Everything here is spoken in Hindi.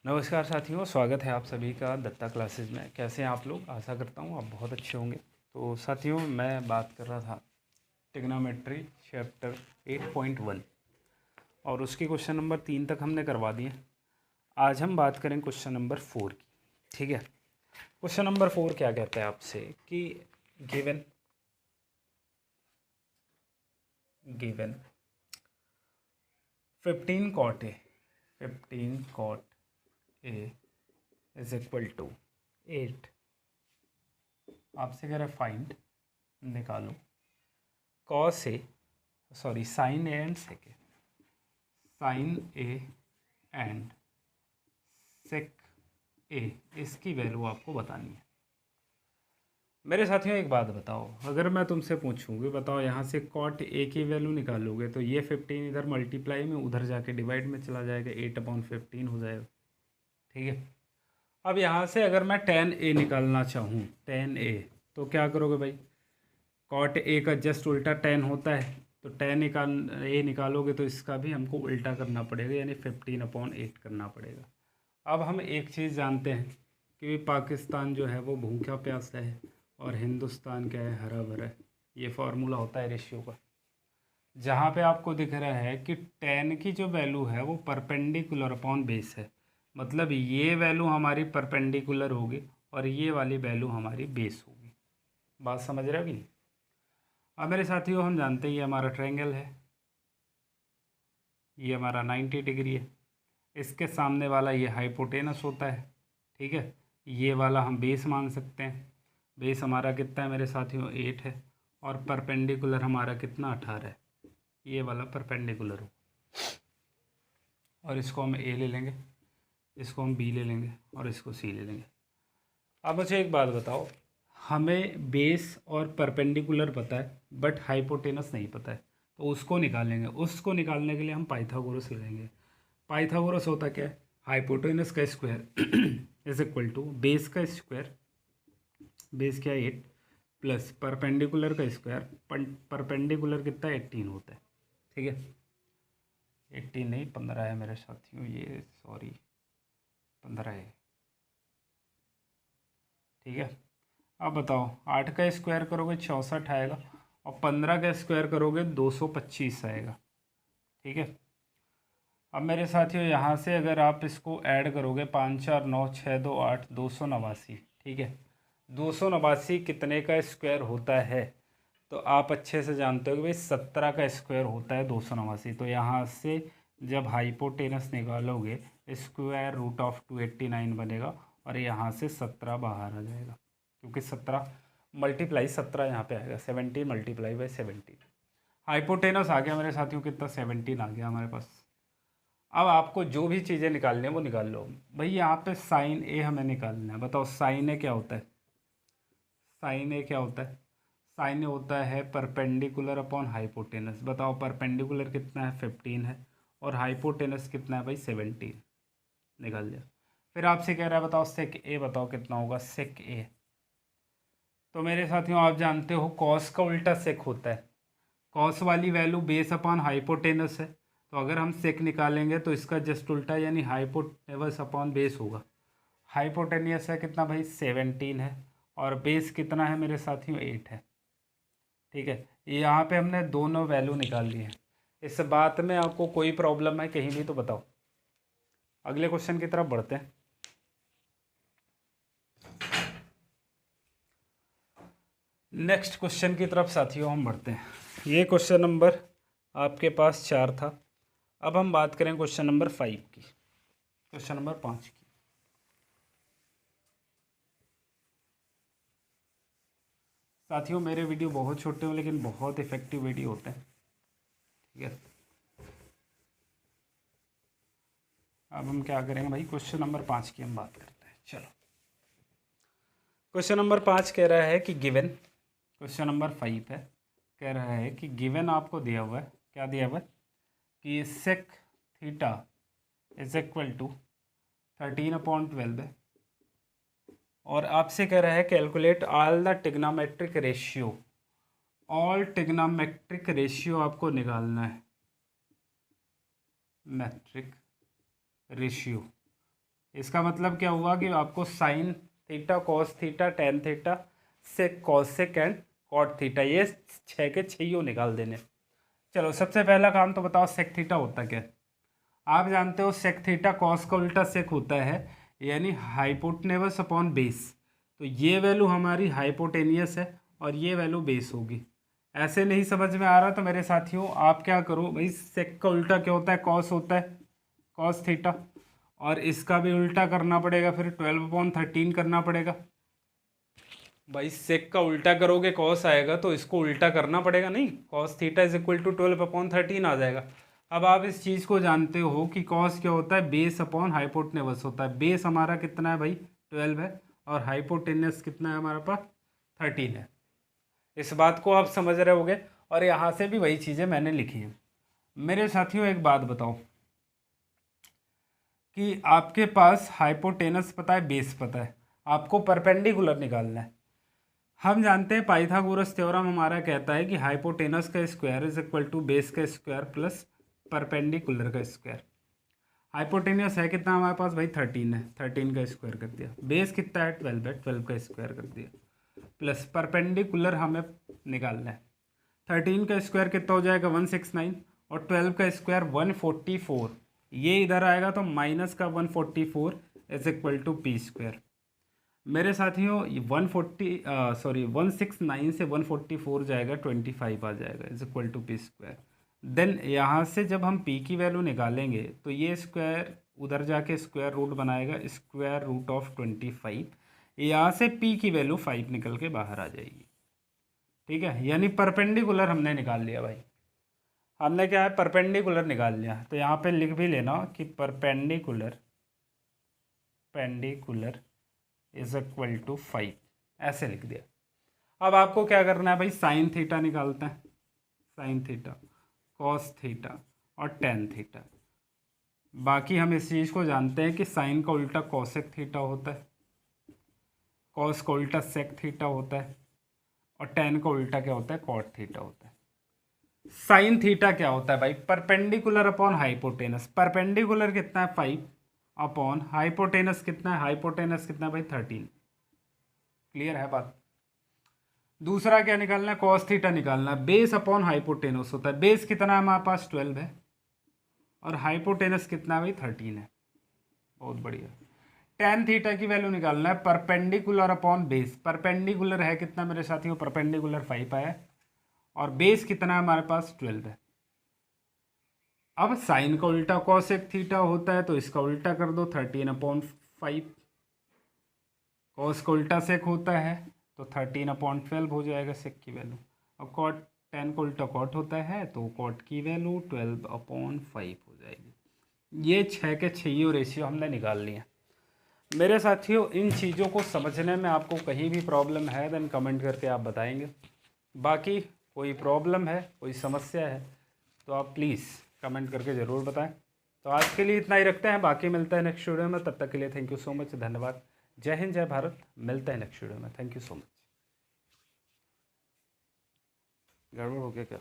नमस्कार साथियों, स्वागत है आप सभी का दत्ता क्लासेस में। कैसे हैं आप लोग? आशा करता हूँ आप बहुत अच्छे होंगे। तो साथियों, मैं बात कर रहा था ट्रिग्नोमेट्री चैप्टर 8.1 और उसकी क्वेश्चन नंबर 3 तक हमने करवा दिए। आज हम बात करें क्वेश्चन नंबर 4 की। ठीक है, क्वेश्चन नंबर 4 क्या कहता है आपसे कि given 15 cot A is equal to 8। आपसे कह रहा है फाइंड, निकालो cos A, sorry sine A and sec A, sine A and sec A, इसकी वैल्यू आपको बतानी है। मेरे साथियों एक बात बताओ, अगर मैं तुमसे पूछूं कि बताओ यहाँ से कॉट ए की वैल्यू निकालोगे तो ये 15 इधर मल्टीप्लाई में, उधर जाके डिवाइड में चला जाएगा, 8/15 हो जाएगा। ठीक है, अब यहाँ से अगर मैं tan ए निकालना चाहूँ, tan ए, तो क्या करोगे भाई? कॉट ए का जस्ट उल्टा tan होता है, तो tan ए निकालोगे तो इसका भी हमको उल्टा करना पड़ेगा, यानी 15/8 करना पड़ेगा। अब हम एक चीज़ जानते हैं कि पाकिस्तान जो है वो भूखा प्यासा है और हिंदुस्तान क्या है, हरा भरा है। ये फार्मूला होता है रेशियो का। जहाँ पे आपको दिख रहा है कि tan की जो वैल्यू है वो परपेंडिकुलर अपॉन बेस है, मतलब ये वैल्यू हमारी परपेंडिकुलर होगी और ये वाली वैल्यू हमारी बेस होगी। बात समझ रहे हो कि नहीं? अब मेरे साथियों, हम जानते हैं ये हमारा ट्रायंगल है, ये हमारा 90 डिग्री है, इसके सामने वाला ये हाइपोटेनस होता है। ठीक है, ये वाला हम बेस मान सकते हैं। बेस हमारा कितना है मेरे साथियों? 8 है, और परपेंडिकुलर हमारा कितना? 18 है। ये वाला परपेंडिकुलर हो, और इसको हम ए ले लेंगे, इसको हम बी ले लेंगे और इसको सी ले लेंगे। अब मुझे एक बात बताओ, हमें बेस और परपेंडिकुलर पता है बट हाइपोटेनस नहीं पता है, तो उसको निकालेंगे। उसको निकालने के लिए हम पाइथागोरस लगाएंगे। पाइथागोरस होता क्या है? हाइपोटेनस का square is equal to base का स्क्वायर, बेस क्या है 8, प्लस परपेंडिकुलर का स्क्वायर, परपेंडिकुलर कितना 18 होता है। ठीक है, 18 नहीं 15 है मेरे साथियों, ये सॉरी 15 है। ठीक है, अब बताओ 8 का स्क्वायर करोगे 64 आएगा, और 15 का स्क्वायर करोगे 225 आएगा। ठीक है, अब मेरे साथियों यहाँ से अगर आप इसको ऐड करोगे, 5 4 9 6 2 8, 289। ठीक है, 289 कितने का स्क्वायर होता है? तो आप अच्छे से जानते हो कि भाई 17 का स्क्वायर होता है 289। तो यहाँ से जब हाइपोटेनस निकालोगे, स्क्वायर रूट ऑफ 289 बनेगा, और यहाँ से 17 बाहर आ जाएगा, क्योंकि 17 मल्टीप्लाई 17 यहाँ पे आएगा, 17 मल्टीप्लाई बाई 17। हाइपोटेनस आ गया मेरे साथियों, कितना? 17 आ गया हमारे पास। अब आपको जो भी चीज़ें निकालनी है वो निकाल लो भाई। यहाँ पे साइन ए हमें निकालना है। बताओ साइन ए क्या होता है? साइन ए क्या होता है? साइन ए होता है परपेंडिकुलर अपॉन हाइपोटेनस। बताओ परपेंडिकुलर कितना है? 15 है, और हाइपोटेनस कितना है भाई? 17। निकाल लिया। फिर आपसे कह रहा है बताओ सेक ए, बताओ कितना होगा सेक ए। तो मेरे साथियों आप जानते हो कॉस का उल्टा सेक होता है। कॉस वाली वैल्यू बेस अपॉन हाइपोटेनस है, तो अगर हम सेक निकालेंगे तो इसका जस्ट उल्टा, यानी हाइपोटेनस अपॉन बेस होगा। हाइपोटेनियस है कितना भाई? 17 है, और बेस कितना है मेरे साथियों? 8 है। ठीक है, यहाँ पे हमने दोनों वैल्यू निकाल ली है। इस बात में आपको कोई प्रॉब्लम है कहीं भी तो बताओ। अगले क्वेश्चन की तरफ बढ़ते हैं। नेक्स्ट क्वेश्चन की तरफ साथियों हम बढ़ते हैं। ये क्वेश्चन नंबर आपके पास 4 था। अब हम बात करें क्वेश्चन नंबर 5 की, क्वेश्चन नंबर 5 की। साथियों मेरे वीडियो बहुत छोटे हो लेकिन बहुत इफेक्टिव वीडियो होते हैं। ठीक है, अब हम क्या करेंगे भाई, क्वेश्चन नंबर 5 की हम बात करते हैं। चलो, क्वेश्चन नंबर 5 कह रहा है कि गिवन, क्वेश्चन नंबर 5 है, कह रहा है कि गिवन आपको दिया हुआ है, क्या दिया हुआ है कि sec theta is equal to 13/12 है, और आपसे कह रहा है calculate all the trigonometric ratio. All trigonometric ratio आपको निकालना है, मेट्रिक रेशियो इसका मतलब क्या हुआ कि आपको sine theta, cos theta, tan theta, sec, cosec and cot theta, ये 6 के 6 निकाल देने। चलो सबसे पहला काम तो बताओ सेक थीटा होता क्या है। आप जानते हो सेक थीटा कॉस का उल्टा सेक होता है, यानी हाइपोटेनस अपॉन बेस। तो ये वैल्यू हमारी हाइपोटेनियस है और ये वैल्यू बेस होगी। ऐसे नहीं समझ में आ रहा तो मेरे साथियों आप क्या करो भाई, सेक का उल्टा क्या होता है, कॉस होता है, कॉस थीटा, और इसका भी उल्टा करना पड़ेगा, फिर 12/13 करना पड़ेगा। भाई सेक का उल्टा करोगे कॉस आएगा तो इसको उल्टा करना पड़ेगा, नहीं, cos theta is equal to 12/13 आ जाएगा। अब आप इस चीज़ को जानते हो कि कॉस क्या होता है, बेस अपॉन हाइपोटेनस होता है। बेस हमारा कितना है भाई, 12 है, और हाइपोटेनस कितना है हमारे पास, 13 है। इस बात को आप समझ रहे होगे, और यहाँ से भी वही चीज़ें मैंने लिखी हैं। मेरे साथियों एक बात बताओ कि आपके पास हाइपोटेनस पता है, बेस पता है, आपको परपेंडिकुलर निकालना है। हम जानते हैं पाइथागोरस थ्योरम हमारा कहता है कि हाइपोटेनस का square is equal to base का स्क्वायर प्लस परपेंडिकुलर का स्क्वायर। हाइपोटेनस है कितना हमारे पास भाई, 13 है, 13 का स्क्वायर कर दिया। बेस कितना है, 12 है, 12 का स्क्वायर कर दिया, प्लस परपेंडिकुलर हमें निकालना है। 13 का स्क्वायर कितना हो जाएगा, 169, और 12 का स्क्वायर 144। ये इधर आएगा तो माइनस का 144 is equal to p square. मेरे साथियों 169 से 144 जाएगा, 25 आ जाएगा, is equal to p square. Then यहाँ से जब हम पी की वैल्यू निकालेंगे तो ये स्क्वायर उधर जाके स्क्वायर रूट बनाएगा, स्क्वायर रूट ऑफ 25। यहाँ से पी की वैल्यू 5 निकल के बाहर आ जाएगी। ठीक है, यानी परपेंडिकुलर हमने निकाल लिया भाई। हमने क्या है, परपेंडिकुलर निकाल लिया। तो यहाँ पे लिख भी लेना कि परपेंडिकुलर इज इक्वल टू 5, ऐसे लिख दिया। अब आपको क्या करना है भाई, साइन थीटा निकालते हैं, साइन थीटा, कॉस थीटा और टेन थीटा। बाकी हम इस चीज़ को जानते हैं कि साइन का उल्टा कॉसेक थीटा होता है, कॉस का उल्टा सेक थीटा होता है, और टेन का उल्टा क्या होता है, कॉट थीटा होता है। साइन थीटा क्या होता है भाई, परपेंडिकुलर अपॉन हाइपोटेनस। परपेंडिकुलर कितना है, 5, अपॉन हाइपोटेनस कितना है, हाइपोटेनस कितना है भाई, 13। क्लियर है बात। दूसरा क्या निकालना है, कॉस थीटा निकालना है। बेस अपॉन हाइपोटेनस होता है। बेस कितना है हमारे पास, 12 है, और हाइपोटेनस कितना है भाई, 13 है। बहुत बढ़िया। टेन थीटा की वैल्यू निकालना है, परपेंडिकुलर अपॉन बेस। परपेंडिकुलर है कितना मेरे साथियों, परपेंडिकुलर 5 है, और बेस कितना है हमारे पास, 12 है। अब साइन का उल्टा कॉसेक थीटा होता है तो इसका उल्टा कर दो, 13/5। कॉस का उल्टा सेक होता है तो 13/12 हो जाएगा सेक की वैल्यू। अब कॉट, टेन का उल्टा कॉट होता है तो कॉट की वैल्यू 12/5 हो जाएगी। ये 6 के 6 रेशियो हमने निकाल लिया। मेरे साथियों इन चीज़ों को समझने में आपको कहीं भी प्रॉब्लम है देन कमेंट करके आप बताएंगे। बाकी कोई प्रॉब्लम है, कोई समस्या है तो आप प्लीज़ कमेंट करके ज़रूर बताएं। तो आज के लिए इतना ही रखते हैं, बाकी मिलता है नेक्स्ट वीडियो में। तब तक के लिए थैंक यू सो मच, धन्यवाद। जय हिंद, जय भारत। मिलते हैं नेक्स्ट वीडियो में। Thank you so much. गड़बड़ हो गया क्या?